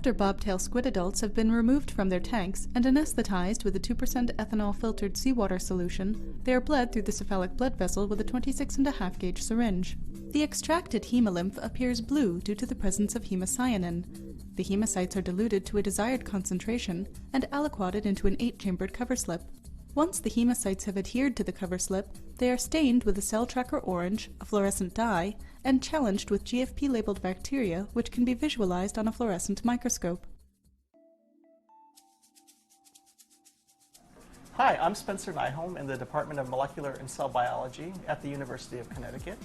After bobtail squid adults have been removed from their tanks and anesthetized with a 2% ethanol-filtered seawater solution, they are bled through the cephalic blood vessel with a 26.5 gauge syringe. The extracted hemolymph appears blue due to the presence of hemocyanin. The hemocytes are diluted to a desired concentration and aliquoted into an 8-chambered cover slip. Once the hemocytes have adhered to the cover slip, they are stained with a cell tracker orange, a fluorescent dye, and challenged with GFP-labeled bacteria, which can be visualized on a fluorescent microscope. Hi, I'm Spencer Nyholm in the Department of Molecular and Cell Biology at the University of Connecticut.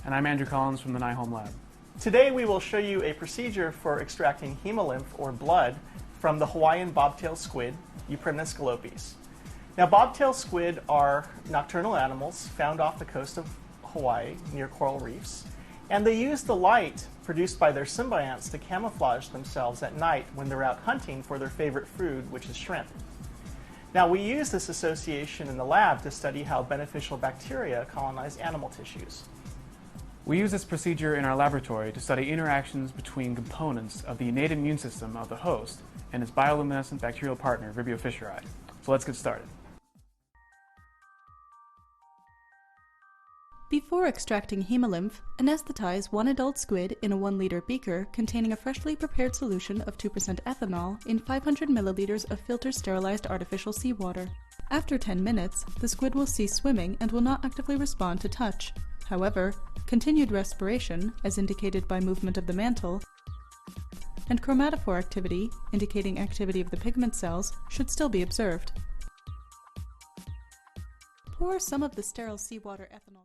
And I'm Andrew Collins from the Nyholm lab. Today we will show you a procedure for extracting hemolymph or blood from the Hawaiian Bobtail Squid Euprymna scolopes. Now, bobtail squid are nocturnal animals found off the coast of Hawaii near coral reefs, and they use the light produced by their symbionts to camouflage themselves at night when they're out hunting for their favorite food, which is shrimp. Now, we use this association in the lab to study how beneficial bacteria colonize animal tissues. We use this procedure in our laboratory to study interactions between components of the innate immune system of the host and its bioluminescent bacterial partner, Vibrio fischeri. So let's get started. Before extracting hemolymph, anesthetize one adult squid in a 1-liter beaker containing a freshly prepared solution of 2% ethanol in 500 milliliters of filter sterilized artificial seawater. After 10 minutes, the squid will cease swimming and will not actively respond to touch. However, continued respiration, as indicated by movement of the mantle, and chromatophore activity, indicating activity of the pigment cells, should still be observed. Pour some of the sterile seawater ethanol